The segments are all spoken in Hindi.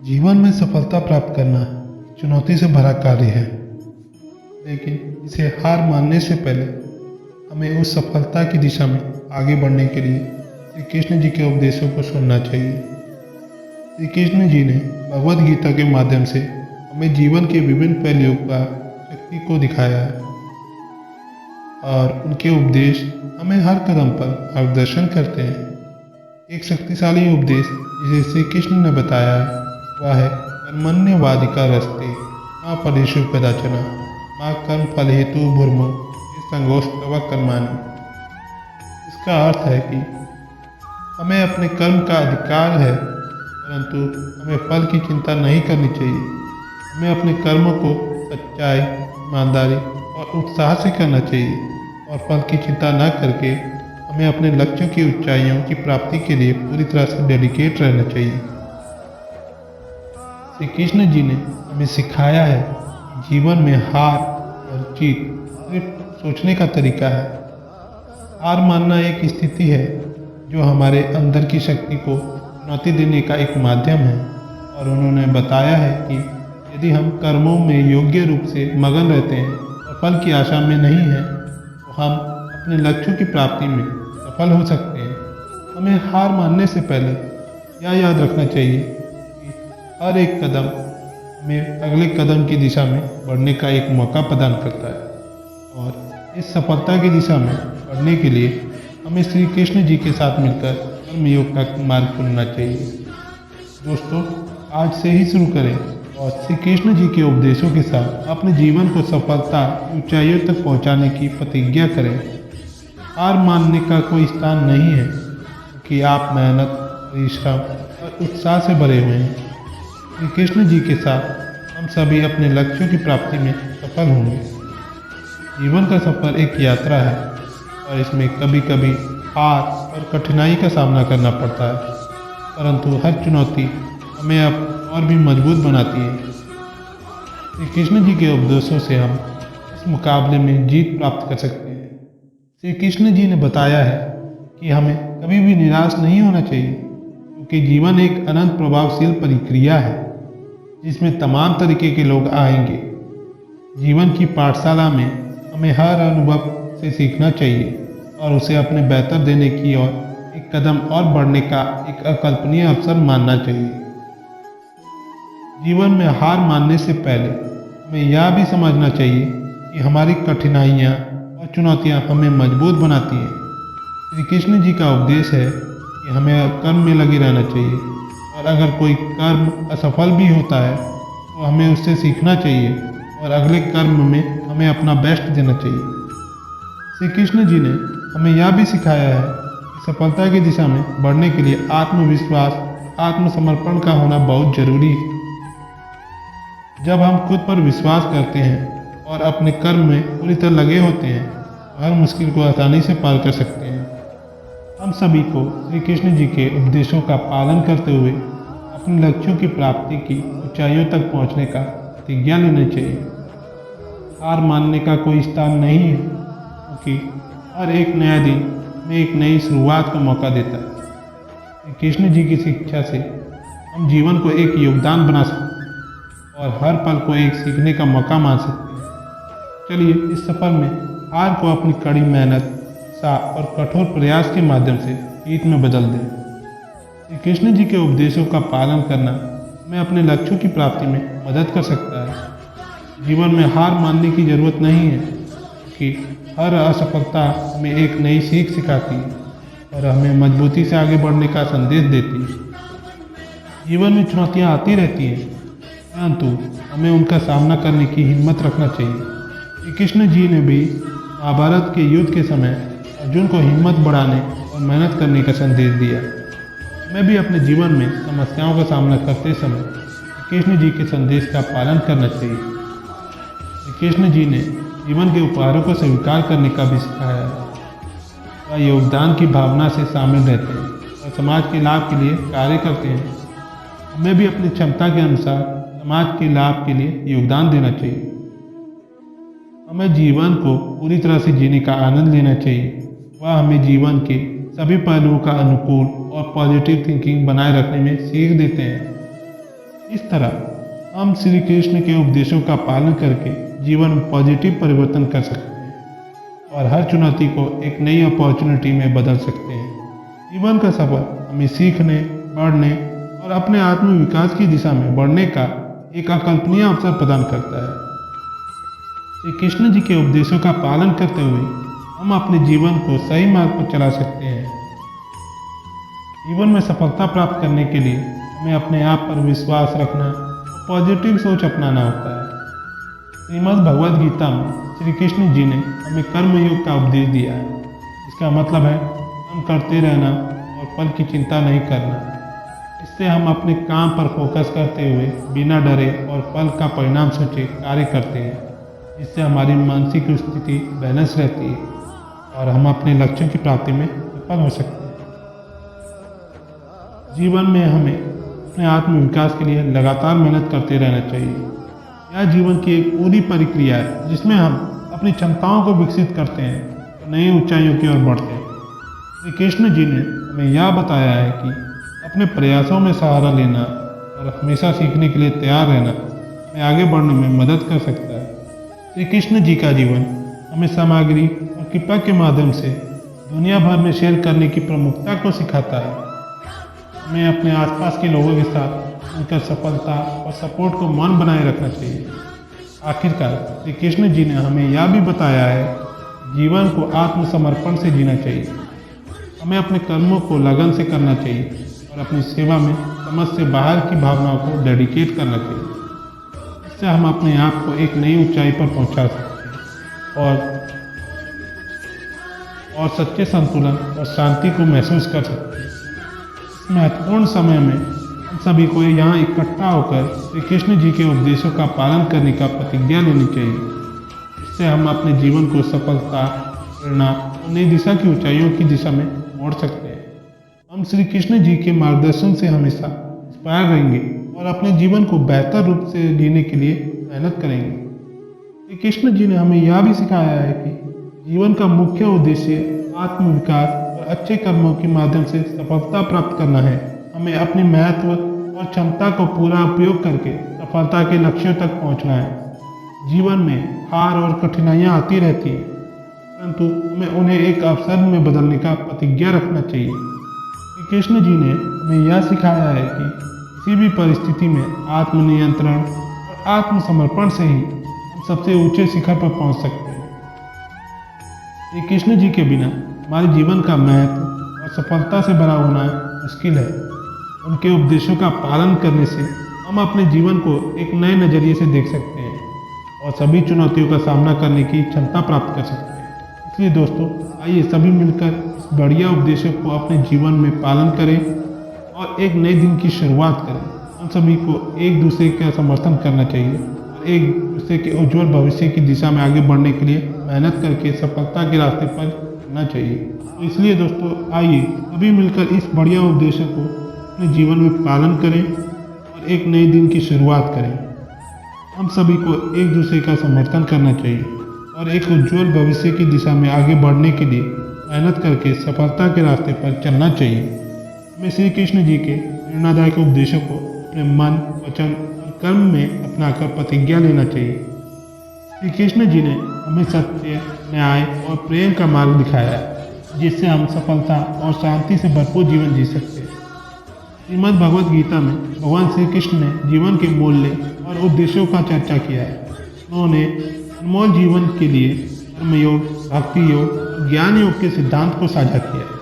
जीवन में सफलता प्राप्त करना चुनौती से भरा कार्य है, लेकिन इसे हार मानने से पहले हमें उस सफलता की दिशा में आगे बढ़ने के लिए श्री कृष्ण जी के उपदेशों को सुनना चाहिए। श्री कृष्ण जी ने भगवद गीता के माध्यम से हमें जीवन के विभिन्न पहलुओं का शक्ति को दिखाया है और उनके उपदेश हमें हर कदम पर मार्गदर्शन करते हैं। एक शक्तिशाली उपदेश जिसे श्री कृष्ण ने बताया है वह है कर्मण्यवाधिका रस्ते माँ फलेषु कदाचन माँ कर्म फल हेतु भूर्मो संगोस्तव कर्माणि। इसका अर्थ है कि हमें अपने कर्म का अधिकार है, परंतु हमें फल की चिंता नहीं करनी चाहिए। हमें अपने कर्मों को सच्चाई, ईमानदारी और उत्साह से करना चाहिए और फल की चिंता न करके हमें अपने लक्ष्यों की ऊंचाइयों की प्राप्ति के लिए पूरी तरह से डेडिकेट रहना चाहिए। श्री कृष्ण जी ने हमें सिखाया है कि जीवन में हार और जीत सिर्फ सोचने का तरीका है। हार मानना एक स्थिति है जो हमारे अंदर की शक्ति को चुनौती देने का एक माध्यम है, और उन्होंने बताया है कि यदि हम कर्मों में योग्य रूप से मगन रहते हैं और फल की आशा में नहीं हैं, तो हम अपने लक्ष्यों की प्राप्ति में सफल हो सकते हैं। हमें हार मानने से पहले यह याद रखना चाहिए कि हर एक कदम हमें अगले कदम की दिशा में बढ़ने का एक मौका प्रदान करता है, और इस सफलता की दिशा में बढ़ने के लिए हमें श्री कृष्ण जी के साथ मिलकर कर्मयोग का मार्ग चुनना चाहिए। दोस्तों, आज से ही शुरू करें और श्री कृष्ण जी के उपदेशों के साथ अपने जीवन को सफलता ऊंचाइयों तक पहुंचाने की प्रतिज्ञा करें। हार मानने का कोई स्थान नहीं है, क्योंकि आप मेहनत, परिश्रम और उत्साह से भरे हुए हैं। श्री कृष्ण जी के साथ हम सभी अपने लक्ष्यों की प्राप्ति में सफल होंगे। जीवन का सफर एक यात्रा है और इसमें कभी कभी हार और कठिनाई का सामना करना पड़ता है, परंतु हर चुनौती हमें अब और भी मजबूत बनाती है। श्री कृष्ण जी के उपदेशों से हम इस मुकाबले में जीत प्राप्त कर सकते हैं। श्री कृष्ण जी ने बताया है कि हमें कभी भी निराश नहीं होना चाहिए, क्योंकि जीवन एक अनंत प्रभावशील प्रक्रिया है जिसमें तमाम तरीके के लोग आएंगे। जीवन की पाठशाला में हमें हर अनुभव से सीखना चाहिए और उसे अपने बेहतर देने की ओर एक कदम और बढ़ने का एक अकल्पनीय अवसर मानना चाहिए। जीवन में हार मानने से पहले हमें यह भी समझना चाहिए कि हमारी कठिनाइयाँ और चुनौतियाँ हमें मजबूत बनाती हैं। श्री कृष्ण जी का उपदेश है कि हमें कर्म में लगे रहना चाहिए, और अगर कोई कर्म असफल भी होता है तो हमें उससे सीखना चाहिए और अगले कर्म में हमें अपना बेस्ट देना चाहिए। श्री कृष्ण जी ने हमें यह भी सिखाया है कि सफलता की दिशा में बढ़ने के लिए आत्मविश्वास, आत्मसमर्पण का होना बहुत जरूरी है। जब हम खुद पर विश्वास करते हैं और अपने कर्म में पूरी तरह लगे होते हैं, तो हर मुश्किल को आसानी से पार कर सकते हैं। हम सभी को श्री कृष्ण जी के उपदेशों का पालन करते हुए अपने लक्ष्यों की प्राप्ति की ऊंचाइयों तक पहुंचने का प्रतिज्ञा लेना चाहिए। हार मानने का कोई स्थान नहीं है, क्योंकि हर एक नया दिन में एक नई शुरुआत का मौका देता है। श्री कृष्ण जी की शिक्षा से हम जीवन को एक योगदान बना सकते हैं और हर पल को एक सीखने का मौका मान सकते हैं। चलिए इस सफर में हार को अपनी कड़ी मेहनत, उत्साह और कठोर प्रयास के माध्यम से जीत में बदल दें। श्री कृष्ण जी के उपदेशों का पालन करना हमें अपने लक्ष्यों की प्राप्ति में मदद कर सकता है। जीवन में हार मानने की जरूरत नहीं है, क्योंकि हर असफलता हमें एक नई सीख सिखाती है और हमें मजबूती से आगे बढ़ने का संदेश देती है। जीवन में चुनौतियाँ आती रहती हैं, परंतु हमें उनका सामना करने की हिम्मत रखना चाहिए। श्री कृष्ण जी ने भी महाभारत के युद्ध के समय अर्जुन को हिम्मत बढ़ाने और मेहनत करने का संदेश दिया। हमें भी अपने जीवन में समस्याओं का सामना करते समय श्री कृष्ण जी के संदेश का पालन करना चाहिए। श्री कृष्ण जी ने जीवन के उपहारों को स्वीकार करने का भी सिखाया है। वह योगदान की भावना से शामिल रहते हैं और समाज के लाभ के लिए कार्य करते हैं। हमें भी अपनी क्षमता के अनुसार समाज के लाभ के लिए योगदान देना चाहिए। हमें जीवन को पूरी तरह से जीने का आनंद लेना चाहिए। वह हमें जीवन के सभी पहलुओं का अनुकूल और पॉजिटिव थिंकिंग बनाए रखने में सीख देते हैं। इस तरह हम श्री कृष्ण के उपदेशों का पालन करके जीवन में पॉजिटिव परिवर्तन कर सकते हैं और हर चुनौती को एक नई अपॉर्चुनिटी में बदल सकते हैं। जीवन का सफर हमें सीखने, बढ़ने और अपने आत्म विकास की दिशा में बढ़ने का एक अकल्पनीय अवसर प्रदान करता है। श्री कृष्ण जी के उपदेशों का पालन करते हुए हम अपने जीवन को सही मार्ग पर चला सकते हैं। जीवन में सफलता प्राप्त करने के लिए हमें अपने आप पर विश्वास रखना, पॉजिटिव सोच अपनाना होता है। श्रीमद् भगवद गीता में श्री कृष्ण जी ने हमें कर्म योग का उपदेश दिया है। इसका मतलब है काम करते रहना और फल की चिंता नहीं करना। इससे हम अपने काम पर फोकस करते हुए बिना डरे और फल का परिणाम सोचे कार्य करते हैं, जिससे हमारी मानसिक स्थिति बैलेंस रहती है और हम अपने लक्ष्यों की प्राप्ति में सफल हो सकते हैं। जीवन में हमें अपने आत्म विकास के लिए लगातार मेहनत करते रहना चाहिए। यह जीवन की एक पूरी प्रक्रिया है जिसमें हम अपनी क्षमताओं को विकसित करते हैं और नई ऊंचाइयों की ओर बढ़ते हैं। श्री कृष्ण जी ने हमें यह बताया है कि अपने प्रयासों में सहारा लेना और हमेशा सीखने के लिए तैयार रहना हमें आगे बढ़ने में मदद कर सकता है। श्री कृष्ण जी का जीवन हमें सामग्री और कृपा के माध्यम से दुनिया भर में शेयर करने की प्रमुखता को सिखाता है। हमें अपने आसपास के लोगों के साथ उनकर सफलता और सपोर्ट को मन बनाए रखना चाहिए। आखिरकार श्री कृष्ण जी ने हमें यह भी बताया है जीवन को आत्मसमर्पण से जीना चाहिए। हमें अपने कर्मों को लगन से करना चाहिए और अपनी सेवा में समझ से बाहर की भावनाओं को डेडिकेट करना चाहिए। इससे हम अपने आप को एक नई ऊंचाई पर पहुंचा सकते हैं और सच्चे संतुलन और शांति को महसूस कर सकते हैं। इस महत्वपूर्ण समय में हम सभी को यहाँ इकट्ठा होकर श्री कृष्ण जी के उपदेशों का पालन करने का प्रतिज्ञा लेनी चाहिए। इससे हम अपने जीवन को सफलता, प्रेरणा और नई दिशा की ऊंचाइयों की दिशा में मोड़ सकते हैं। हम श्री कृष्ण जी के मार्गदर्शन से हमेशा इंस्पायर रहेंगे और अपने जीवन को बेहतर रूप से जीने के लिए मेहनत करेंगे। श्री कृष्ण जी ने हमें यह भी सिखाया है कि जीवन का मुख्य उद्देश्य आत्मविकास और अच्छे कर्मों के माध्यम से सफलता प्राप्त करना है। हमें अपनी महत्व और क्षमता को पूरा उपयोग करके सफलता के लक्ष्यों तक पहुंचना है। जीवन में हार और कठिनाइयां आती रहती हैं, परंतु हमें उन्हें एक अवसर में बदलने का प्रतिज्ञा रखना चाहिए। श्री कृष्ण जी ने हमें यह सिखाया है कि किसी भी परिस्थिति में आत्मनियंत्रण और आत्मसमर्पण से ही हम सबसे ऊंचे शिखर पर पहुंच सकते हैं। श्री कृष्ण जी के बिना हमारे जीवन का महत्व और सफलता से भरा होना मुश्किल है। उनके उपदेशों का पालन करने से हम अपने जीवन को एक नए नज़रिए से देख सकते हैं और सभी चुनौतियों का सामना करने की क्षमता प्राप्त कर सकते हैं। इसलिए दोस्तों, आइए सभी मिलकर इस बढ़िया उपदेशों को अपने जीवन में पालन करें और एक नए दिन की शुरुआत करें। हम सभी को एक दूसरे का समर्थन करना चाहिए और एक दूसरे के उज्जवल भविष्य की दिशा में आगे बढ़ने के लिए मेहनत करके सफलता के रास्ते पर चलना चाहिए। तो इसलिए दोस्तों, आइए सभी मिलकर इस बढ़िया उपदेशों को अपने जीवन में पालन करें और एक नए दिन की शुरुआत करें। हम सभी को एक दूसरे का समर्थन करना चाहिए और एक उज्जवल भविष्य की दिशा में आगे बढ़ने के लिए मेहनत करके सफलता के रास्ते पर चलना चाहिए। हमें श्री कृष्ण जी के प्रेरणादायक उपदेशों को अपने मन, वचन और कर्म में अपनाकर प्रतिज्ञा लेना चाहिए। श्री कृष्ण जी ने हमें सत्य, न्याय और प्रेम का मार्ग दिखाया है, जिससे हम सफलता और शांति से भरपूर जीवन जी सकते हैं। श्रीमद् भगवद गीता में भगवान श्री कृष्ण ने जीवन के मूल्य और उद्देश्यों का चर्चा किया है। उन्होंने अनमोल जीवन के लिए कर्मयोग, भक्ति योग और ज्ञान योग के सिद्धांत को साझा किया है।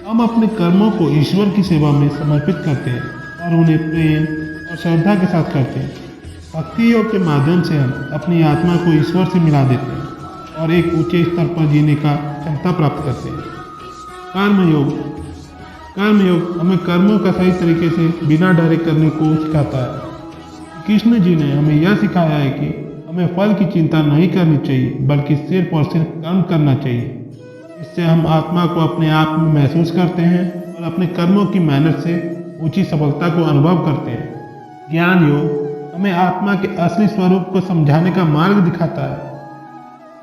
हम अपने कर्मों को ईश्वर की सेवा में समर्पित करते हैं और उन्हें प्रेम और श्रद्धा के साथ करते हैं। भक्ति योग के माध्यम से हम अपनी आत्मा को ईश्वर से मिला देते हैं और एक ऊंचे स्तर पर जीने का क्षमता प्राप्त करते हैं। कर्म योग हमें कर्मों का सही तरीके से बिना डरे करने को सिखाता है। कृष्ण जी ने हमें यह सिखाया है कि हमें फल की चिंता नहीं करनी चाहिए, बल्कि सिर्फ और सिर्फ कर्म करना चाहिए। इससे हम आत्मा को अपने आप में महसूस करते हैं और अपने कर्मों की मेहनत से ऊंची सफलता को अनुभव करते हैं। ज्ञान योग हमें आत्मा के असली स्वरूप को समझाने का मार्ग दिखाता है।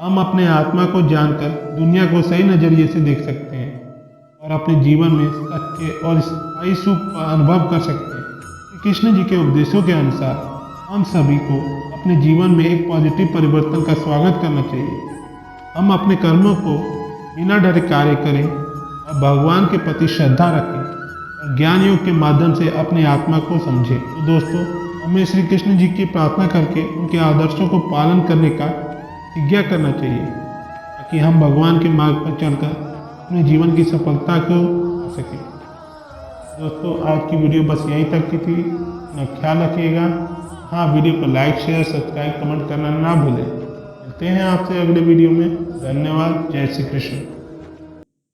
हम अपने आत्मा को जानकर दुनिया को सही नज़रिए से देख सकते हैं और अपने जीवन में सच्चे और स्थायी सुख का अनुभव कर सकते हैं। कृष्ण जी के उपदेशों के अनुसार हम सभी को अपने जीवन में एक पॉजिटिव परिवर्तन का स्वागत करना चाहिए। हम अपने कर्मों को बिना डरे कार्य करें और भगवान के प्रति श्रद्धा रखें और ज्ञान योग के माध्यम से अपनी आत्मा को समझें। तो दोस्तों, हमें श्री कृष्ण जी की प्रार्थना करके उनके आदर्शों को पालन करने का प्रतिज्ञा करना चाहिए ताकि हम भगवान के मार्ग पर चलकर अपने जीवन की सफलता को पा सकें। दोस्तों, आज की वीडियो बस यहीं तक की थी। अपना ख्याल रखिएगा। हाँ, वीडियो को लाइक, शेयर, सब्सक्राइब, कमेंट करना ना भूलें। मिलते हैं आपसे अगले वीडियो में। धन्यवाद। जय श्री कृष्ण।